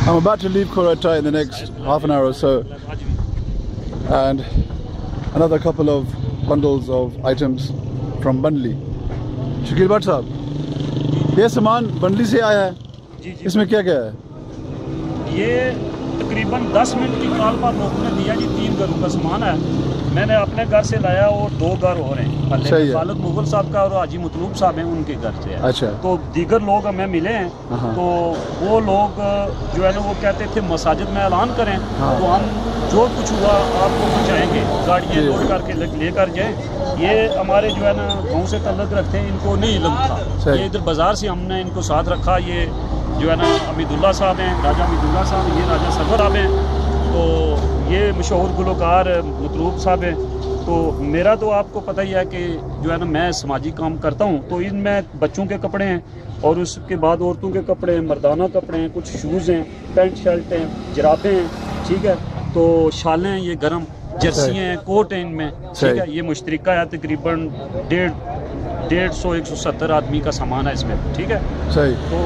I'm about to leave Koratai in the next half an hour or so, and another couple of bundles of items from Bandli. Shakil Bhatt साहब, ये सामान बंडली से आया है, इसमें क्या क्या है? ये तकरीबन 10 मिनट की कॉल पर लोगों ने दिया जी 3 घरों का सामान है। मैंने अपने घर से लाया और 2 घर हो रहे हैं, खालिद मुगल साहब का और हाजी मतलूब साहब हैं, उनके घर से है। अच्छा। तो दीगर लोग हमें मिले हैं, तो वो लोग जो है ना वो कहते थे मसाजिद में ऐलान करें, तो हम जो कुछ हुआ आपको पहुँचाएंगे, गाड़ियाँ लोड करके लेकर जाएँ। ये हमारे जो है ना गाँव से तल्लुक़ रखते हैं, इनको नहीं इल्म था, ये इधर बाज़ार से हमने इनको साथ रखा। ये जो है ना अमीदुल्ला साहब हैं, राजा अमीदुल्ला साहब, ये राजा सफर साहब हैं, तो ये मशहूर गुलकार मतलूब साहब हैं। तो मेरा तो आपको पता ही है कि जो है ना मैं समाजी काम करता हूँ, तो इनमें बच्चों के कपड़े हैं और उसके बाद औरतों के कपड़े हैं, मर्दाना कपड़े हैं, कुछ शूज़ हैं, पैंट शर्ट हैं, जराबें हैं, ठीक है, तो शालें हैं, ये गर्म जर्सी हैं, कोट हैं इनमें, ठीक है। ये मुश्तरका है, तकरीबन 150-170 आदमी का सामान है इसमें, ठीक है। सही। तो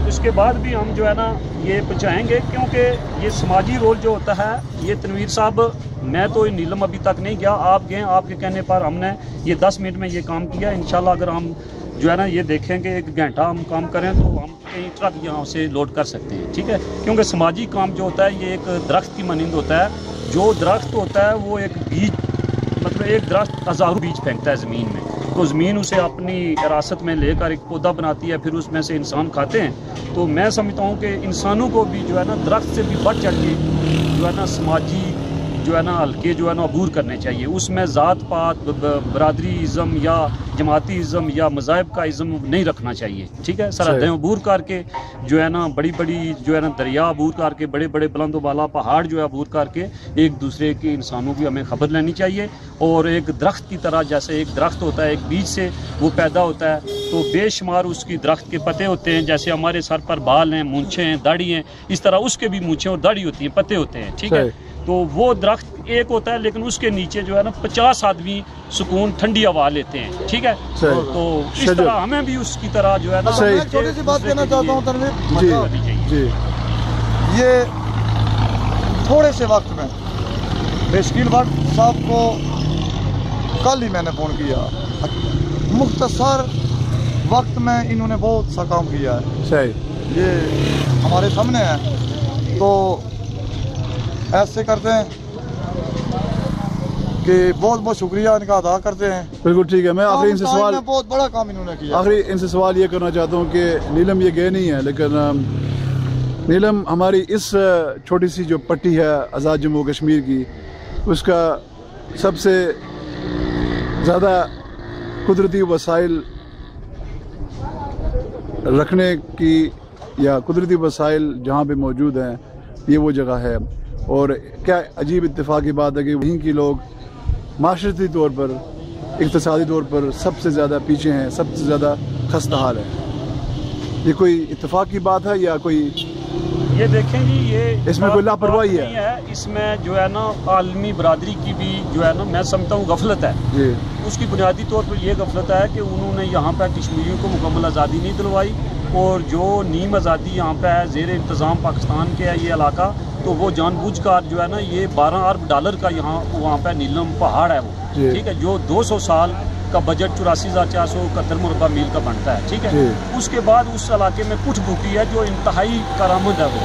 इसके बाद भी हम जो है ना ये पहुँचाएँगे, क्योंकि ये समाजी रोल जो होता है, ये तनवीर साहब, मैं तो नीलम अभी तक नहीं गया, आप गए, आपके कहने पर हमने ये 10 मिनट में ये काम किया। इंशाल्लाह अगर हम जो है ना ये देखेंगे 1 घंटा हम काम करें तो हम कई ट्रक यहाँ से लोड कर सकते हैं, ठीक है। क्योंकि समाजी काम जो होता है ये एक दरख्त की मानिंद होता है। जो दरख्त होता है वो एक बीज, मतलब एक दरख्त हज़ारों बीज फेंकता है ज़मीन में, तो ज़मीन उसे अपनी विरासत में लेकर एक पौधा बनाती है, फिर उसमें से इंसान खाते हैं। तो मैं समझता हूँ कि इंसानों को भी जो है ना दरख्त से भी बढ़ चढ़ के जो है ना समाजी जो है ना हल्के जो है ना अबूर करने चाहिए। उसमें ज़ात पात, बरादरी इज़म या जमाती इज़म या मज़ाहब का इज़म नहीं रखना चाहिए, ठीक है। सरहदें अबूर करके जो है ना बड़ी बड़ी जो है ना दरिया अबूर करके, बड़े बड़े बुलंद वाला पहाड़ जो है अबूर करके एक दूसरे के इंसानों की हमें खबर लेनी चाहिए। और एक दरख्त की तरह, जैसे एक दरख्त होता है, एक बीज से वो पैदा होता है, तो बेशुमार उसकी दरख्त के पत्ते होते हैं, जैसे हमारे सर पर बाल हैं, मूंछें हैं, दाढ़ी हैं, इस तरह उसके भी मूंछें और दाढ़ी होती हैं, पत्ते होते हैं, ठीक है। तो वो दरख्त एक होता है, लेकिन उसके नीचे जो है ना 50 आदमी सुकून ठंडी हवा लेते हैं, ठीक है। तो इस तरह हमें भी उसकी तरह जो है ना, मैं छोटी सी बात कहना चाहता हूँ तनवीर जी, ये थोड़े से वक्त में शकील भट्ट साहब को कल ही मैंने फ़ोन किया, मुख्तसर वक्त में इन्होंने बहुत सा काम किया है, सही, ये हमारे सामने है। तो ऐसे करते हैं कि बहुत बहुत शुक्रिया इनका अदा करते हैं। बिल्कुल ठीक है। मैं आखिरी इनसे सवाल, बहुत बड़ा काम इन्होंने किया, आखिरी इनसे सवाल ये करना चाहता हूँ कि नीलम ये गए नहीं है, लेकिन नीलम हमारी इस छोटी सी जो पट्टी है आज़ाद जम्मू कश्मीर की, उसका सबसे ज़्यादा कुदरती वसाइल रखने की या कुदरती वसाइल जहाँ पे मौजूद हैं, ये वो जगह है। और क्या अजीब इत्तेफाक की बात है कि वहीं के लोग माशरती तौर पर, इक़्तिसादी तौर पर सबसे ज़्यादा पीछे हैं, सबसे ज़्यादा खस्ता हाल है। ये कोई इत्तेफाक की बात है या कोई, ये देखें जी, ये इसमें कोई लापरवाही है? इसमें जो है ना आलमी बरादरी की भी जो है ना मैं समझता हूँ गफलत है जी। उसकी बुनियादी तौर पर यह गफलत है कि उन्होंने यहाँ पर कश्मीरियों को मुकम्मल आज़ादी नहीं दिलवाई, और जो नीम आज़ादी यहाँ पे है, ज़ेर इंतज़ाम पाकिस्तान के है ये इलाका, तो वो जानबूझकर जो है ना ये 12 अरब डॉलर का यहाँ वहाँ पे नीलम पहाड़ है वो, ठीक है, जो 200 साल का बजट 84,471 मुरबा मील का बनता है, ठीक है। उसके बाद उस इलाके में कुछ भूखी है जो इंतहाई करामद है वो,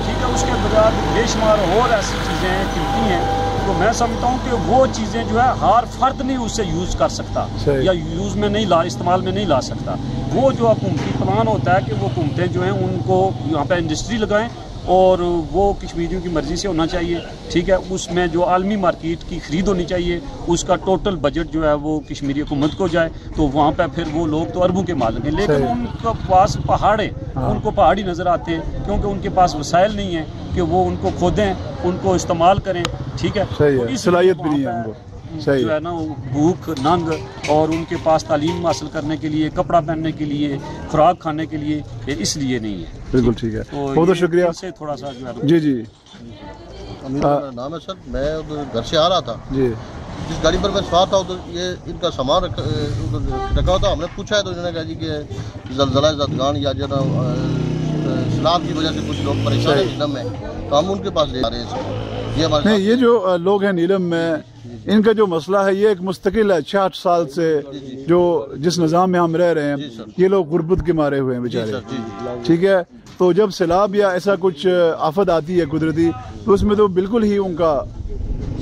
ठीक है। उसके बाद बेशुमार और ऐसी चीज़ें कीमती हैं, तो मैं समझता हूँ कि वो चीज़ें जो है हर फर्द नहीं उससे यूज़ कर सकता या यूज़ में नहीं इस्तेमाल में नहीं ला सकता। वो जो हुकूमती प्लान होता है कि वो हुकूमतें जो हैं उनको यहाँ पे इंडस्ट्री लगाएं, और वो कश्मीरियों की मर्ज़ी से होना चाहिए, ठीक है। उसमें जो आलमी मार्केट की ख़रीद होनी चाहिए, उसका टोटल बजट जो है वो कश्मीरी हुकूमत को जाए, तो वहाँ पे फिर वो लोग तो अरबों के मालिक हैं, लेकिन उनके पास पहाड़ है, उनको पहाड़ी नज़र आते हैं, क्योंकि उनके पास वसाइल नहीं है कि वो उनको खोदें, उनको इस्तेमाल करें, ठीक है। तो सलाहियत भी नहीं है उनको, सही जो है ना भूख नंग, और उनके पास तालीम हासिल करने के लिए, कपड़ा पहनने के लिए, खुराक खाने के लिए, इसलिए नहीं है। बिल्कुल ठीक है, बहुत शुक्रिया। से थोड़ा सा जो है जी जी, मेरा नाम है सर, मैं घर से आ रहा था जी, जिस गाड़ी पर मैं सवार था उधर ये इनका सामान रखा हुआ था। हमने पूछा है तो इन्होंने कहा जी कि ज़लज़ला ज़दगान या जो سیلاب کی وجہ سے کچھ لوگ پریشان ہیں نیلم میں، تو ہم ان کے پاس لے جا رہے ہیں. یہ ہمارے نہیں، یہ جو لوگ ہیں نیلم میں، ان کا جو مسئلہ ہے یہ ایک مستقل ہے 66 سال سے جو جس نظام میں ہم رہ رہے ہیں. یہ لوگ غربت کے مارے ہوئے ہیں بیچارے. ٹھیک ہے، تو جب سیلاب یا ایسا کچھ آفت آتی ہے قدرتی، تو اس میں تو بالکل ہی ان کا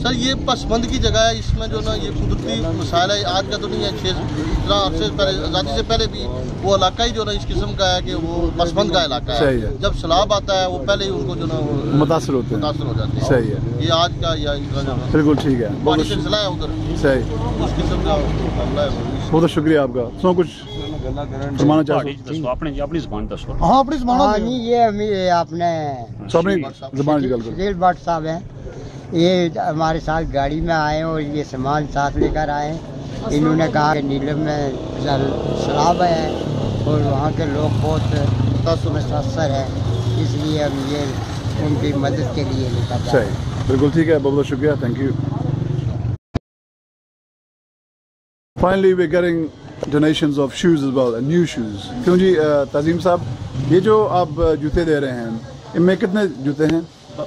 سر یہ پسمند کی جگہ ہے. اس میں جو نا یہ قدرتی مسائل ہے، آج کا تو نہیں ہے، اتنا عرصے سے پہلے آزادی سے پہلے بھی وہ علاقہ ہی جو نا اس قسم کا ہے کہ وہ پسمند کا علاقہ ہے. جب سیلاب آتا ہے وہ پہلے ہی ان کو جو نا متاثر ہوتے ہیں، متاثر ہو جاتے ہیں. صحیح ہے، یہ آج کا یا ان کا جو بالکل ٹھیک ہے، پانی سلسلہ ہے ادھر، صحیح، اس قسم کا معاملہ ہے. بہت بہت شکریہ آپ کا. سو کچھ فرمانا چاہتے دسو اپنی زبان دسو. ہاں اپنی زبان. یہ اپنے زبان نکل کر سلیل بٹ صاحب ہیں، یہ ہمارے ساتھ گاڑی میں آئے اور یہ سامان ساتھ لے کر آئے. انہوں نے کہا کہ نیلم میں سیلاب ہے اور وہاں کے لوگ بہت متاثر ہیں، اس لیے ہم یہ ان کی مدد کے لیے لے کر. صحیح، بالکل ٹھیک ہے، بہت بہت شکریہ، thank you. Finally we're getting donations of shoes as well, and new shoes. کیوں جی تعظیم صاحب، یہ جو آپ جوتے دے رہے ہیں ان میں کتنے جوتے ہیں؟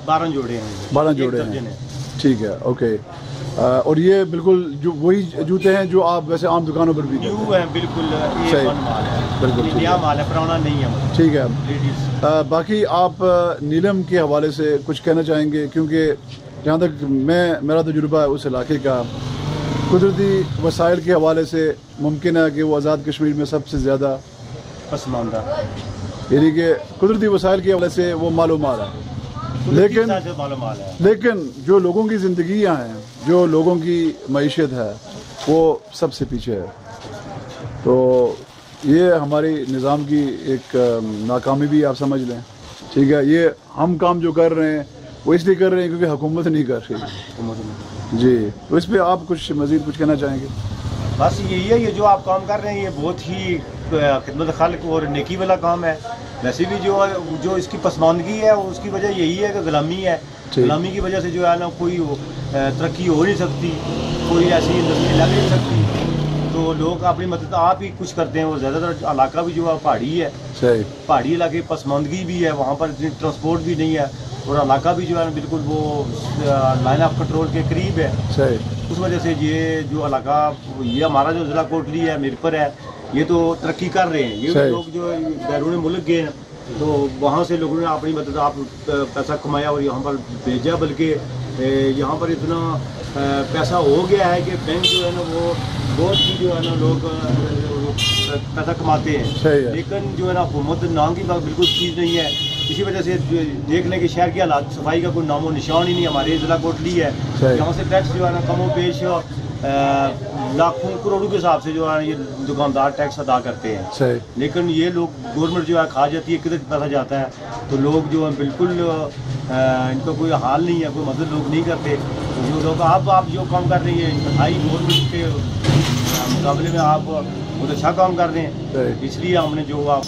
12 جوڑے ہیں. 12 جوڑے ہیں، ٹھیک ہے، اوکے. اور یہ بالکل جو وہی جوتے ہیں جو آپ ویسے عام دکانوں پر بھی نیو ہیں، بالکل صحیح، مال ہے، بالکل نیا مال ہے، پرانا نہیں ہے. ٹھیک ہے. باقی آپ نیلم کے حوالے سے کچھ کہنا چاہیں گے؟ کیونکہ جہاں تک میرا تجربہ ہے اس علاقے کا، قدرتی وسائل کے حوالے سے ممکن ہے کہ وہ آزاد کشمیر میں سب سے زیادہ پسماندہ، یعنی کہ قدرتی وسائل کے حوالے سے وہ مال و مال ہے، لیکن جو لوگوں کی زندگیاں ہیں، جو لوگوں کی معیشت ہے، وہ سب سے پیچھے ہے. تو یہ ہماری نظام کی ایک ناکامی بھی آپ سمجھ لیں. ٹھیک ہے، یہ ہم کام جو کر رہے ہیں وہ اس لیے کر رہے ہیں کیونکہ حکومت نہیں کر رہی. جی، تو اس پہ آپ کچھ مزید کچھ کہنا چاہیں گے؟ بس یہی ہے، یہ جو آپ کام کر رہے ہیں یہ بہت ہی خدمت خلق اور نیکی والا کام ہے. ویسے بھی جو اس کی پسماندگی ہے اس کی وجہ یہی ہے کہ غلامی ہے. غلامی کی وجہ سے جو ہے نا کوئی ترقی ہو نہیں سکتی، کوئی ایسی انڈسٹری لگ نہیں سکتی. تو لوگ اپنی مدد آپ ہی کچھ کرتے ہیں. اور زیادہ تر علاقہ بھی جو ہے پہاڑی ہے، پہاڑی علاقے، پسماندگی بھی ہے، وہاں پر اتنی ٹرانسپورٹ بھی نہیں ہے، اور علاقہ بھی جو ہے بالکل وہ لائن آف کنٹرول کے قریب ہے. اس وجہ سے یہ جو علاقہ، یہ ہمارا جو ضلع کوٹلی ہے، میرپر ہے، یہ تو ترقی کر رہے ہیں. یہ لوگ جو بیرون ملک گئے ہیں تو وہاں سے لوگوں نے اپنی مدد آپ پیسہ کمایا اور یہاں پر بھیجا. بلکہ یہاں پر اتنا پیسہ ہو گیا ہے کہ بینک جو ہے نا وہ بہت ہی جو ہے نا لوگ پیسہ کماتے ہیں، لیکن جو ہے نا حکومت نام کی بات بالکل چیز نہیں ہے. اسی وجہ سے دیکھ لیں کہ شہر کی حالات، صفائی کا کوئی نام و نشان ہی نہیں. ہمارے ضلع کوٹلی ہے، یہاں سے ٹیکس جو ہے نا کم و بیش لاکھوں کروڑوں کے حساب سے جو ہے یہ دکاندار ٹیکس ادا کرتے ہیں. لیکن یہ لوگ گورنمنٹ جو ہے کھا جاتی ہے، کدھر پیسہ جاتا ہے. تو لوگ جو ہے بالکل ان کا کوئی حال نہیں ہے، کوئی مدد لوگ نہیں کرتے. جو لوگ آپ جو کام کر رہی ہیں انتہائی گورنمنٹ کے مقابلے میں آپ بہت اچھا کام کر رہے ہیں. اس لیے ہم نے جو آپ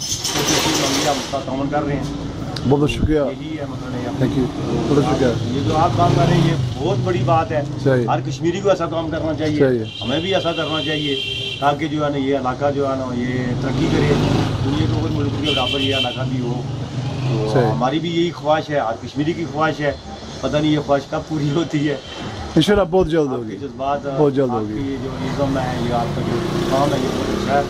تعاون کر رہے ہیں. بہت شکریہ، یہی ہے مطلب، تھینک یو، بہت شکریہ. یہ جو آپ کام کر رہے ہیں یہ بہت بڑی بات ہے. ہر کشمیری کو ایسا کام کرنا چاہیے، ہمیں بھی ایسا کرنا چاہیے تاکہ جو ہے نا یہ علاقہ جو ہے نا یہ ترقی کرے، دنیا کے اور ملک کے برابر یہ علاقہ بھی ہو. تو ہماری بھی یہی خواہش ہے، ہر کشمیری کی خواہش ہے. پتہ نہیں یہ خواہش کب پوری ہوتی ہے، انشاءاللہ بہت جلد ہوگی، جذبات بہت جلد ہوگی. یہ جو نظم ہے، یہ آپ کا جو کام ہے، یہ بہت اچھا ہے.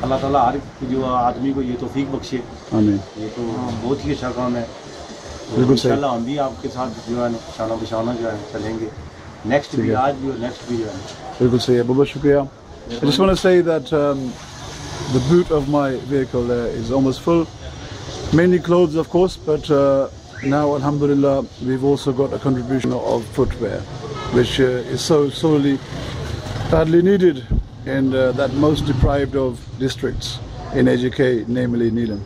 اللہ تعالیٰ ہر جو آدمی کو یہ توفیق بخشے. آمین. یہ تو بہت ہی اچھا کام ہے. بالکل صحیح. انشاءاللہ ہم بھی آپ کے ساتھ جو ہے شانہ بشانہ جو ہے چلیں گے. نیکسٹ بھی آج بھی اور نیکسٹ بھی جو ہے. بالکل صحیح ہے، بہت بہت شکریہ. I just want to say that the boot of my vehicle is almost full. Mainly clothes, of course, but now, alhamdulillah, we've also got a contribution of footwear, which is so sorely badly needed in that most deprived of districts in AJK, namely Neelam.